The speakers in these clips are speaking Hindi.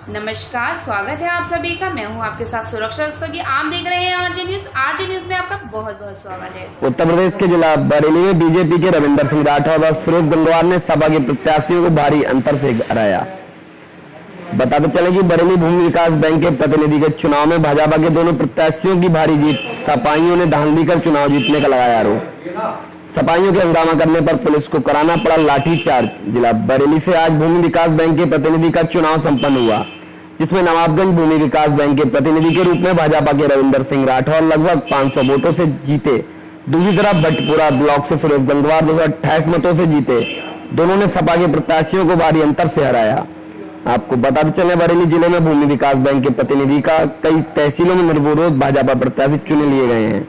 नमस्कार, स्वागत है आप सभी का। मैं हूं आपके साथ सुरक्षा दस्तगी। आप देख रहे हैं आरजे न्यूज। आरजे न्यूज में आपका बहुत बहुत स्वागत है। उत्तर प्रदेश के जिला बरेली में बीजेपी के रविंदर सिंह राठौर और सुरेश गंगवार ने सपा के प्रत्याशियों को भारी अंतर से हराया। बताते चले कि बरेली भूमि विकास बैंक के प्रतिनिधि के चुनाव में भाजपा के दोनों प्रत्याशियों की भारी जीत। सपाइयों ने धांधली कर चुनाव जीतने का लगाया आरोप। सपाइयों के हंगामा करने पर पुलिस को कराना पड़ा लाठीचार्ज। जिला बरेली से आज भूमि विकास बैंक के प्रतिनिधि का चुनाव संपन्न हुआ, जिसमें नवाबगंज भूमि विकास बैंक के प्रतिनिधि के रूप में भाजपा के रविंदर सिंह राठौर लगभग 500 वोटों से जीते। दूसरी तरफ भटपुरा ब्लॉक से सुरेश गंगवार 228 मतों से जीते। दोनों ने सपा के प्रत्याशियों को भारी अंतर से हराया। आपको बताते चले, बरेली जिले में भूमि विकास बैंक के प्रतिनिधि का कई तहसीलों में निर्विरोध भाजपा प्रत्याशी चुने लिए गए हैं,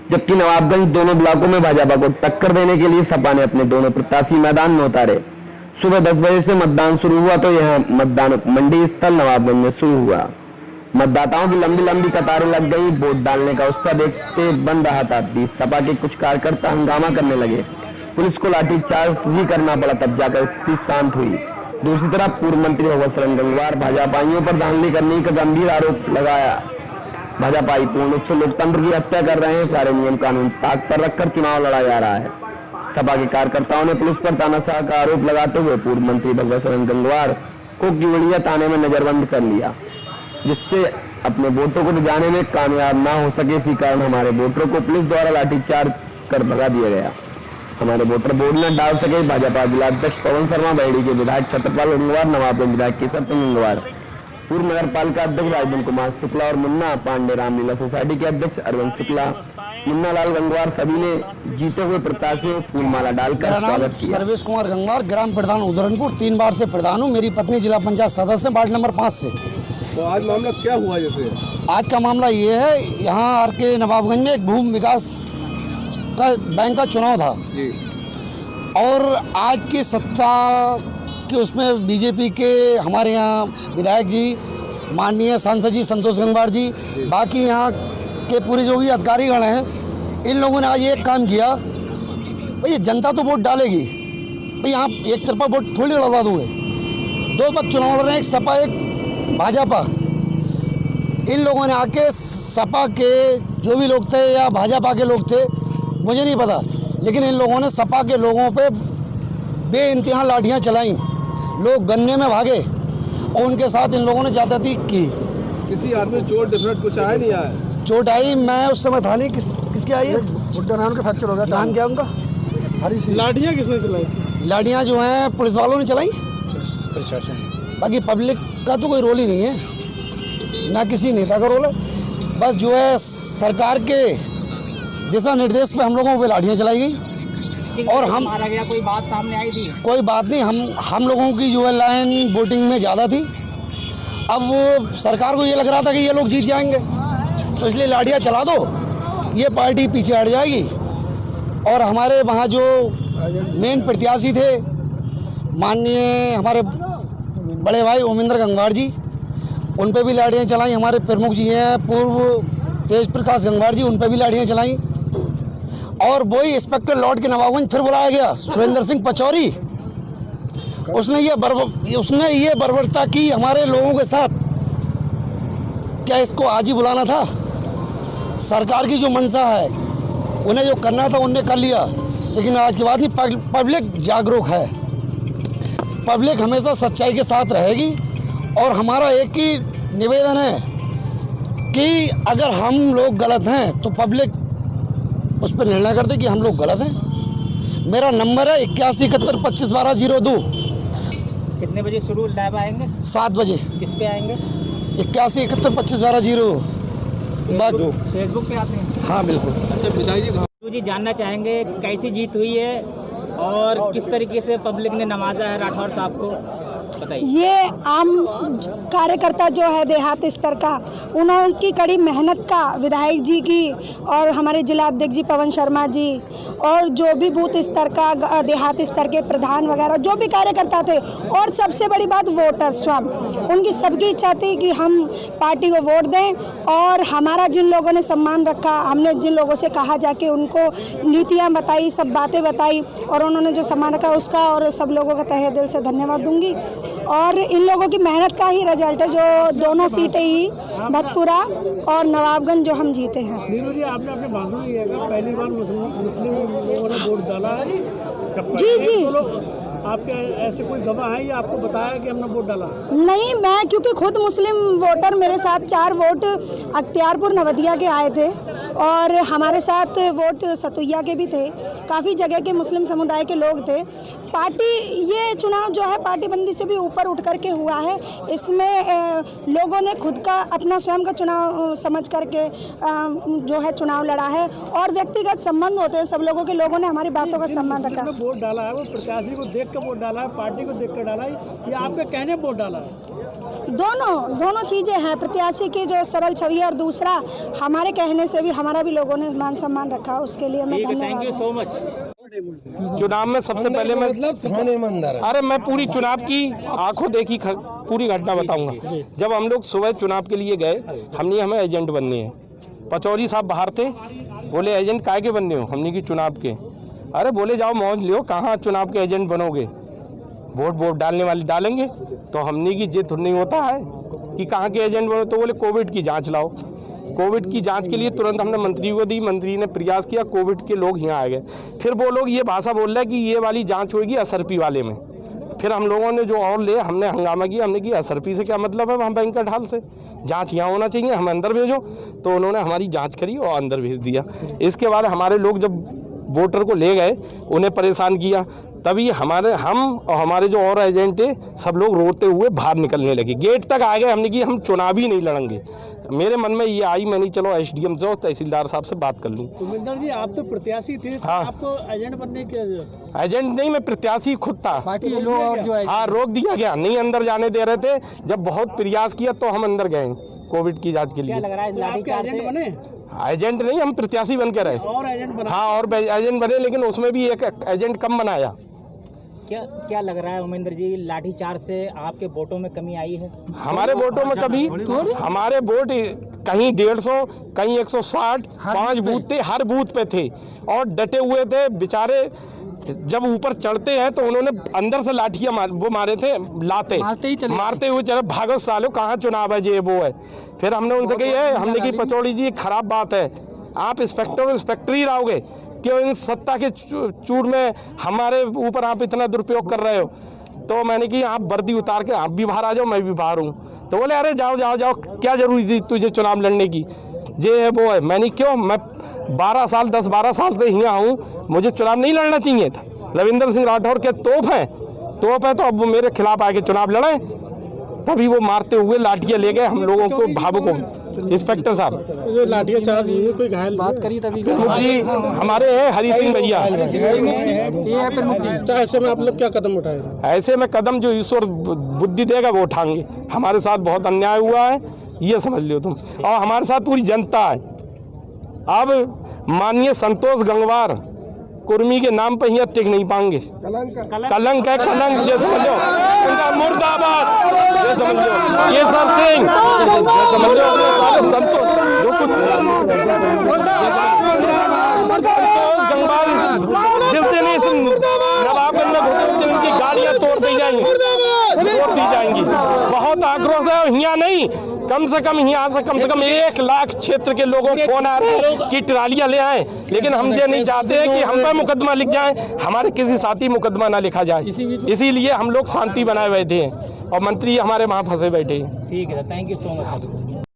जबकि नवाबगंज दोनों ब्लॉकों में भाजपा को टक्कर देने के लिए सपा ने अपने दोनों प्रत्याशी मैदान में उतारे। सुबह 10 बजे से मतदान शुरू हुआ तो यह मतदान मंडी स्थल नवाबगंज में शुरू हुआ। मतदाताओं की लंबी लंबी कतारें लग गई। वोट डालने का उत्साह देखते बन रहा था। बीच सपा के कुछ कार्यकर्ता हंगामा करने लगे। पुलिस को लाठीचार्ज भी करना पड़ा, तब जाकर स्थिति शांत हुई। दूसरी तरफ पूर्व मंत्री भगवत शरण गंगवार भाजपाइयों पर धांधली करने का गंभीर आरोप लगाया। भाजपाई पूर्ण रूप से लोकतंत्र की हत्या कर रहे हैं। सारे नियम कानून ताक पर रखकर चुनाव लड़ा जा रहा है। सपा के कार्यकर्ताओं ने पुलिस पर तानाशाह का आरोप लगाते हुए पूर्व मंत्री भगवत शरण गंगवार को केवड़िया थाने में नजरबंद कर लिया, जिससे अपने वोटों को जाने में कामयाब ना हो सके। इसी कारण हमारे वोटरों को पुलिस द्वारा लाठीचार्ज कर भगा दिया गया। हमारे वोटर वोट न डाल सके। भाजपा जिला अध्यक्ष पवन शर्मा, बहेड़ी के विधायक छत्रपाल गंगवार, नवाबगंज विधायक केसर सिंह गंगवार, पूर्व नगर पालिका अध्यक्ष राजन कुमार शुक्ला और मुन्ना पांडे, रामलीला सोसाइटी के अध्यक्ष अरविंद शुक्ला, मुन्ना लाल गंगवार सभी ने जीते हुए प्रत्याशियों फूलमाला डालकर स्वागत किया। सर्वेश कुमार गंगवार, ग्राम प्रधान उदयपुर, 3 बार से प्रधान हूँ। मेरी पत्नी जिला पंचायत सदस्य वार्ड नंबर 5 से। तो आज मामला क्या हुआ? जैसे आज का मामला ये है, यहाँ आर के नवाबगंज में एक भूमि विकास का बैंक का चुनाव था जी। और आज की सत्ता कि उसमें बीजेपी के हमारे यहाँ विधायक जी, माननीय सांसद जी संतोष गंगवार जी, बाकी यहाँ के पूरे जो भी अधिकारीगण हैं, इन लोगों ने आज एक काम किया, भाई जनता तो वोट डालेगी, भाई यहाँ एक तरफा वोट थोड़ी लड़वा दोगे। 2 पक्ष चुनाव लड़ रहे हैं, एक सपा एक भाजपा। इन लोगों ने आके सपा के जो भी लोग थे या भाजपा के लोग थे मुझे नहीं पता, लेकिन इन लोगों ने सपा के लोगों पे बेइंतहा लाठियाँ चलाई। लोग गन्ने में भागे और उनके साथ इन लोगों ने ज्यादती की। किसी आदमी चोट डिफरेंट कुछ आया नहीं आया? चोट आई, मैं उस समय था नहीं। किसकी आई है? बुड्ढा नाम का फ्रैक्चर हो गया। नाम क्या उनका? हरी सी। लाठियाँ किसने चलाई? लाठियाँ जो हैं पुलिस वालों ने चलाई। प्रशासन, बाकी पब्लिक का तो कोई रोल ही नहीं है, ना किसी नेता का रोल है। बस जो है सरकार के दिशा निर्देश पे हम लोगों पे लाठियाँ चलाई गई और हम मारा गया। कोई बात सामने आई थी? कोई बात नहीं। हम लोगों की जो है लाइन वोटिंग में ज़्यादा थी। अब वो सरकार को ये लग रहा था कि ये लोग जीत जाएंगे, तो इसलिए लाठियाँ चला दो, ये पार्टी पीछे हट जाएगी। और हमारे वहाँ जो मेन प्रत्याशी थे, माननीय हमारे बड़े भाई ओमेंद्र गंगवार जी, उन पर भी लाठियाँ चलाई। हमारे प्रमुख जी हैं पूर्व तेज प्रकाश गंगवार जी, उन पर भी लाठियाँ चलाई। और वही इंस्पेक्टर लौट के नवाबगंज फिर बुलाया गया, सुरेंद्र सिंह पचौरी। उसने ये बर्बरता की हमारे लोगों के साथ। क्या इसको आज ही बुलाना था? सरकार की जो मंशा है, उन्हें जो करना था उन्हें कर लिया, लेकिन आज की बात नहीं। पब्लिक जागरूक है, पब्लिक हमेशा सच्चाई के साथ रहेगी। और हमारा एक ही निवेदन है कि अगर हम लोग गलत हैं तो पब्लिक उस पर निर्णय कर दे कि हम लोग गलत हैं। मेरा नंबर है 81 71 25 12 02। कितने बजे शुरू लाइव आएंगे? 7 बजे। किस पे आएंगे? 81 71 25 12 02। फेसबुक पे आते हैं? हाँ बिल्कुल। अच्छा विधायक जी जानना चाहेंगे कैसी जीत हुई है और किस तरीके से पब्लिक ने नवाजा है राठौर साहब को, बताइए। ये आम कार्यकर्ता जो है देहात स्तर का, उनकी कड़ी मेहनत का, विधायक जी की और हमारे जिला अध्यक्ष जी पवन शर्मा जी और जो भी बूथ स्तर का, देहात स्तर के प्रधान वगैरह जो भी कार्यकर्ता थे, और सबसे बड़ी बात वोटर स्वयं, उनकी सबकी इच्छा थी कि हम पार्टी को वोट दें। और हमारा जिन लोगों ने सम्मान रखा, हमने जिन लोगों से कहा जाके उनको नीतियाँ बताई, सब बातें बताई और उन्होंने जो सम्मान रखा उसका और सब लोगों का तहे दिल से धन्यवाद दूंगी। और इन लोगों की मेहनत का ही रिजल्ट है जो दोनों सीटें ही भतपुरा और नवाबगंज जो हम जीते हैं। नीरू जी, आपने अपने भाषण में किया कि पहली बार मुस्लिम लोगों ने वोट डाला है। जी जी, आपके ऐसे कोई गवाह है या आपको बताया कि हमने वोट डाला? नहीं, मैं क्योंकि खुद मुस्लिम वोटर, मेरे साथ 4 वोट अख्तियारपुर नवदिया के आए थे और हमारे साथ वोट सतुइया के भी थे, काफ़ी जगह के मुस्लिम समुदाय के लोग थे। पार्टी, ये चुनाव जो है पार्टी बंदी से भी ऊपर उठ करके हुआ है। इसमें लोगों ने खुद का अपना स्वयं का चुनाव समझ करके जो है चुनाव लड़ा है और व्यक्तिगत संबंध होते हैं सब लोगों के, लोगों ने हमारी बातों का सम्मान रखा। वोट डाला है वो प्रत्याशी को देख कर वोट डाला है, पार्टी को देख कर डाला है या आपके कहने वोट डाला है? दोनों चीज़ें हैं, प्रत्याशी की जो सरल छवि और दूसरा हमारे कहने से भी हमारा भी लोगों ने मान सम्मान रखा, उसके लिए मैं धन्यवाद। Thank you so much. चुनाव में सबसे पहले अरे मैं पूरी चुनाव की आंखों देखी पूरी घटना बताऊंगा। जब हम लोग सुबह चुनाव के लिए गए, हमें एजेंट बनने हैं। पचौरी साहब बाहर थे, बोले एजेंट काहे के बनने हो? हमने की चुनाव के। अरे बोले जाओ मौज लियो, कहाँ चुनाव के एजेंट बनोगे, वोट डालने वाले डालेंगे। तो हमने की जिद नहीं होता है कि कहाँ के एजेंट बनो। तो बोले कोविड की जाँच लाओ। कोविड की जांच के लिए तुरंत हमने मंत्री को दी, मंत्री ने प्रयास किया, कोविड के लोग यहाँ आ गए। फिर वो लोग ये भाषा बोल रहे हैं कि ये वाली जांच होगी असरपी वाले में। फिर हम लोगों ने जो और ले, हमने हंगामा किया, हमने की असरपी से क्या मतलब है, वहाँ बैंक ढाल से जांच यहाँ होना चाहिए, हमें अंदर भेजो। तो उन्होंने हमारी जांच करी और अंदर भेज दिया। इसके बाद हमारे लोग जब वोटर को ले गए, उन्हें परेशान किया, तभी हम और हमारे जो और एजेंट थे सब लोग रोते हुए बाहर निकलने लगे। गेट तक आ गए, हमने की हम चुनाव ही नहीं लड़ेंगे। मेरे मन में ये आई, मैंने चलो एसडीएम से तहसीलदार साहब से बात कर लूँ। उमेंदर जी, आप तो प्रत्याशी थे, हाँ। आपको एजेंट बनने के? एजेंट नहीं, मैं प्रत्याशी खुद था। बाकी लोग और जो हाँ, रोक दिया गया, नहीं अंदर जाने दे रहे थे। जब बहुत प्रयास किया तो हम अंदर गए कोविड की जांच के लिए। क्या लग रहा है लाठीचार्ज एजेंट बने? एजेंट नहीं, हम प्रत्याशी बन के रहे। और एजेंट बना? हाँ, और एजेंट बने, लेकिन उसमें भी एक एजेंट कम बनाया। क्या लग रहा है उमेंद्र जी, लाठीचार्ज से आपके वोटों में कमी आई है? हमारे वोटों में कभी, हमारे वोट कहीं 150, कहीं 160, 5 बूथ थे, हर बूथ पे थे और डटे हुए थे बेचारे। जब ऊपर चढ़ते हैं तो उन्होंने अंदर से लाठियां मारे थे, मारते हुए चले, भागो सालो, कहाँ चुनाव है, ये वो है। फिर हमने उनसे कही है, हमने की पचौड़ी जी खराब बात है, आप इंस्पेक्टर ही रहोगे, क्यों इन सत्ता के चूड़ में हमारे ऊपर आप इतना दुरुपयोग कर रहे हो। तो मैंने की आप वर्दी उतार के आप भी बाहर आ जाओ, मैं भी बाहर हूँ। तो बोले अरे जाओ, क्या जरूरी थी तुझे चुनाव लड़ने की, ये है वो है। मैंने क्यों, मैं 10-12 साल से यहाँ हूँ, मुझे चुनाव नहीं लड़ना चाहिए था। रविंद्र सिंह राठौर के तोप हैं तो अब वो मेरे खिलाफ आके चुनाव लड़े, तभी वो मारते हुए लाठियाँ ले गए हम लोगों को, भावुक हो। इंस्पेक्टर साहब, जो लाठियाँ चार्ज हुई, कोई घायल बात करी तभी जी हमारे हैं हरी सिंह भैया। तो ऐसे में आप लोग क्या कदम उठाए? ऐसे में कदम जो ईश्वर बुद्धि देगा वो उठाएंगे। हमारे साथ बहुत अन्याय हुआ है, ये समझ लो तुम, और हमारे साथ पूरी जनता है। अब माननीय संतोष गंगवार कुर्मी के नाम पर यहाँ टिक नहीं पाएंगे। कलंक है, कलंक, ये समझ लो, उनका मुर्दाबाद, ये समझ लो, ये सब सिंह, ये समझ लो, संतोष जो कुछ गंगवार जिस दिन नवाबगंज में घुसे उनकी गाड़ियाँ तोड़ दी जाएंगी। बहुत आक्रोश है। यहाँ नहीं, कम से कम 1 लाख क्षेत्र के लोगों को फोन आ रहे हैं कि ट्रालियां ले आए, लेकिन हम ये नहीं चाहते हैं कि हम पर मुकदमा लिख जाए, हमारे किसी साथी मुकदमा ना लिखा जाए। इसीलिए हम लोग शांति बनाए बैठे हैं और मंत्री हमारे वहाँ फंसे बैठे हैं। ठीक है, थैंक यू सो मच।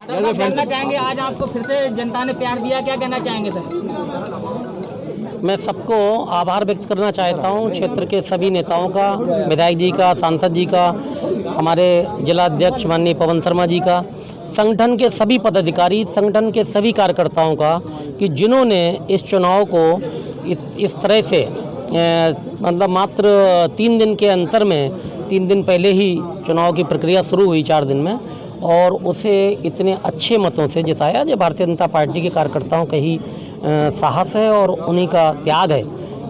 कहना चाहेंगे, आज आपको फिर से जनता ने प्यार दिया, क्या कहना चाहेंगे सर? मैं सबको आभार व्यक्त करना चाहता हूं, क्षेत्र के सभी नेताओं का, विधायक जी का, सांसद जी का, हमारे जिला अध्यक्ष माननीय पवन शर्मा जी का, संगठन के सभी पदाधिकारी, संगठन के सभी कार्यकर्ताओं का, कि जिन्होंने इस चुनाव को इस तरह से मतलब मात्र 3 दिन के अंतर में, 3 दिन पहले ही चुनाव की प्रक्रिया शुरू हुई 4 दिन में, और उसे इतने अच्छे मतों से जिताया। जो भारतीय जनता पार्टी के कार्यकर्ताओं का ही साहस है और उन्हीं का त्याग है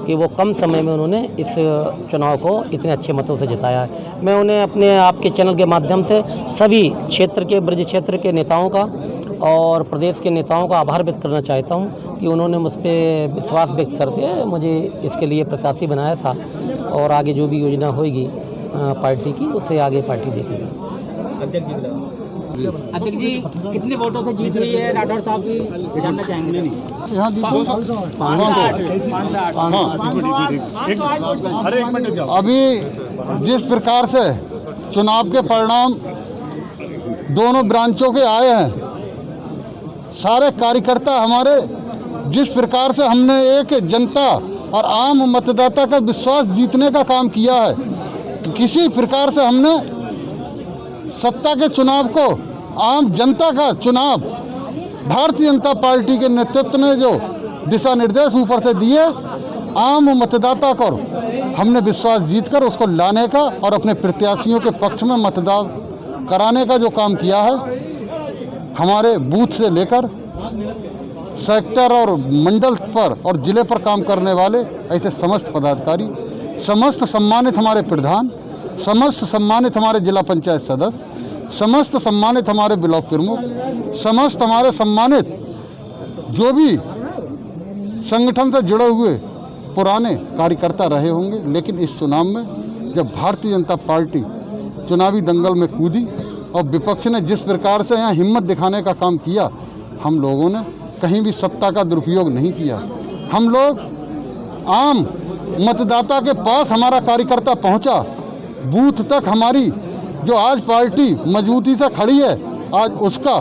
कि वो कम समय में उन्होंने इस चुनाव को इतने अच्छे मतों से जिताया है। मैं उन्हें अपने आपके चैनल के माध्यम से सभी क्षेत्र के, ब्रज क्षेत्र के नेताओं का और प्रदेश के नेताओं का आभार व्यक्त करना चाहता हूं कि उन्होंने मुझ पर विश्वास व्यक्त करके मुझे इसके लिए प्रत्याशी बनाया था, और आगे जो भी योजना होगी पार्टी की, उससे आगे पार्टी देखेगी। अध्यक्ष जी कितने वोटों से जीत हुई है राठौर साहब की, जानना चाहेंगे? अभी जिस प्रकार से चुनाव के परिणाम दोनों ब्रांचों के आए हैं, सारे कार्यकर्ता हमारे जिस प्रकार से हमने एक जनता और आम मतदाता का विश्वास जीतने का काम किया है, कि किसी प्रकार से हमने सत्ता के चुनाव को, आम जनता का चुनाव, भारतीय जनता पार्टी के नेतृत्व ने जो दिशा निर्देश ऊपर से दिए, आम मतदाता को हमने विश्वास जीतकर उसको लाने का और अपने प्रत्याशियों के पक्ष में मतदान कराने का जो काम किया है, हमारे बूथ से लेकर सेक्टर और मंडल पर और जिले पर काम करने वाले ऐसे समस्त पदाधिकारी, समस्त सम्मानित हमारे प्रधान, समस्त सम्मानित हमारे जिला पंचायत सदस्य, समस्त सम्मानित हमारे ब्लॉक प्रमुख, समस्त हमारे सम्मानित जो भी संगठन से जुड़े हुए पुराने कार्यकर्ता रहे होंगे, लेकिन इस चुनाव में जब भारतीय जनता पार्टी चुनावी दंगल में कूदी और विपक्ष ने जिस प्रकार से यहाँ हिम्मत दिखाने का काम किया, हम लोगों ने कहीं भी सत्ता का दुरुपयोग नहीं किया। हम लोग आम मतदाता के पास हमारा कार्यकर्ता पहुंचा, बूथ तक हमारी जो आज पार्टी मजबूती से खड़ी है, आज उसका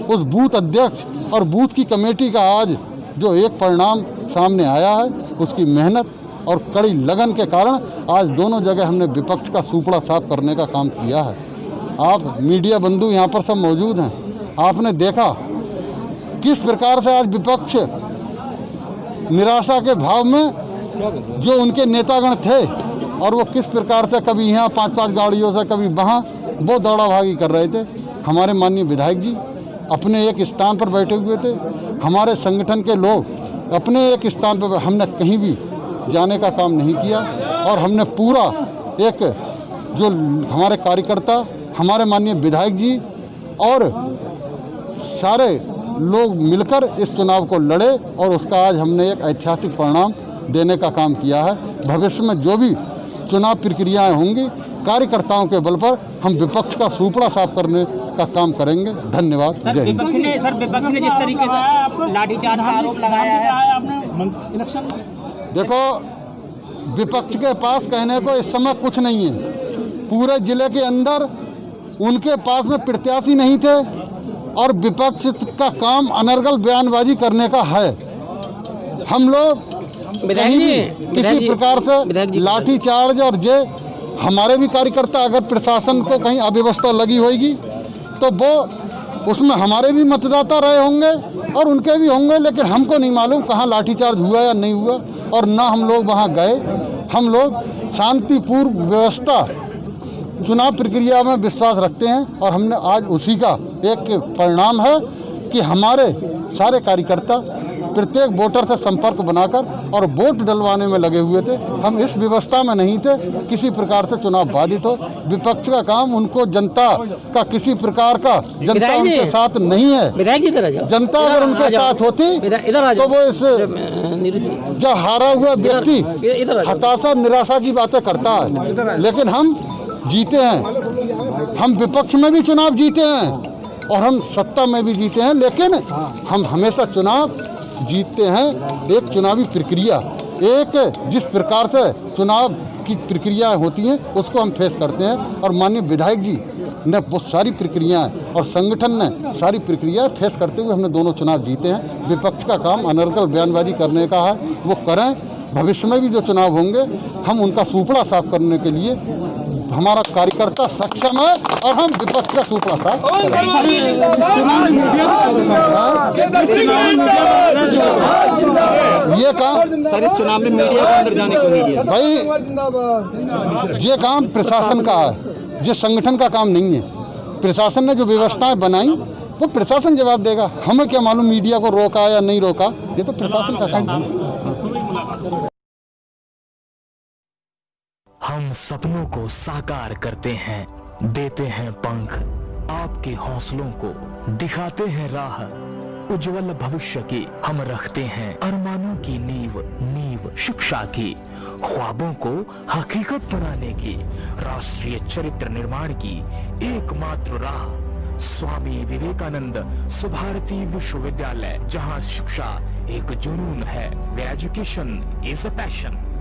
उस बूथ अध्यक्ष और बूथ की कमेटी का आज जो एक परिणाम सामने आया है, उसकी मेहनत और कड़ी लगन के कारण आज दोनों जगह हमने विपक्ष का सूपड़ा साफ करने का काम किया है। आप मीडिया बंधु यहाँ पर सब मौजूद हैं, आपने देखा किस प्रकार से आज विपक्ष निराशा के भाव में जो उनके नेतागण थे और वो किस प्रकार से कभी यहाँ 5-5 गाड़ियों से कभी वहाँ वो दौड़ा भागी कर रहे थे। हमारे माननीय विधायक जी अपने एक स्थान पर बैठे हुए थे, हमारे संगठन के लोग अपने एक स्थान पर, हमने कहीं भी जाने का काम नहीं किया और हमने पूरा एक जो हमारे कार्यकर्ता, हमारे माननीय विधायक जी और सारे लोग मिलकर इस चुनाव को लड़े और उसका आज हमने एक ऐतिहासिक परिणाम देने का काम किया है। भविष्य में जो भी चुनाव प्रक्रियाएं होंगी, कार्यकर्ताओं के बल पर हम विपक्ष का सूपड़ा साफ करने का काम करेंगे। धन्यवाद। जय हिंद। विपक्ष ने जिस तरीके से लाठीचार्ज का आरोप लगाया है, इलेक्शन देखो, विपक्ष के पास कहने को इस समय कुछ नहीं है। पूरे जिले के अंदर उनके पास में प्रत्याशी नहीं थे और विपक्ष का काम अनर्गल बयानबाजी करने का है। हम लोग किसी प्रकार से लाठीचार्ज और जे हमारे भी कार्यकर्ता, अगर प्रशासन को कहीं अव्यवस्था लगी होगी तो वो उसमें हमारे भी मतदाता रहे होंगे और उनके भी होंगे, लेकिन हमको नहीं मालूम कहाँ लाठीचार्ज हुआ या नहीं हुआ और ना हम लोग वहाँ गए। हम लोग शांतिपूर्ण व्यवस्था चुनाव प्रक्रिया में विश्वास रखते हैं और हमने आज उसी का एक परिणाम है कि हमारे सारे कार्यकर्ता प्रत्येक वोटर से संपर्क बनाकर और वोट डलवाने में लगे हुए थे। हम इस व्यवस्था में नहीं थे किसी प्रकार से चुनाव बाधित हो। विपक्ष का काम, उनको जनता का किसी प्रकार का, जनता उनके साथ नहीं है। जनता अगर उनके साथ होती तो वो इस जो हारा हुआ व्यक्ति हताशा निराशा की बातें करता है, लेकिन हम जीते हैं। हम विपक्ष में भी चुनाव जीते हैं और हम सत्ता में भी जीते हैं, लेकिन हम हमेशा चुनाव जीतते हैं। एक चुनावी प्रक्रिया, एक जिस प्रकार से चुनाव की प्रक्रियाएं होती हैं उसको हम फेस करते हैं और माननीय विधायक जी ने बहुत सारी प्रक्रियाएं और संगठन ने सारी प्रक्रियाएं फेस करते हुए हमने दोनों चुनाव जीते हैं। विपक्ष का काम अनर्गल बयानबाजी करने का है, वो करें। भविष्य में भी जो चुनाव होंगे हम उनका सूपड़ा साफ करने के लिए हमारा कार्यकर्ता सक्षम है और हम विपक्ष का सूपड़ा साफ ये काम सर इस चुनाव में मीडिया को अंदर जाने को नहीं दिया भाई। ये काम प्रशासन का है, ये संगठन का काम नहीं है। प्रशासन ने जो व्यवस्थाएं बनाई वो प्रशासन जवाब देगा। हमें क्या मालूम मीडिया को रोका या नहीं रोका, ये तो प्रशासन का काम है। हम सपनों को साकार करते हैं, देते हैं पंख, आपके हौसलों को दिखाते हैं राह, उज्जवल भविष्य की। हम रखते हैं अरमानों की नींव शिक्षा की, ख्वाबों को हकीकत बनाने की, राष्ट्रीय चरित्र निर्माण की एकमात्र राह स्वामी विवेकानंद सुभारती विश्वविद्यालय, जहां शिक्षा एक जुनून है, where education is a passion.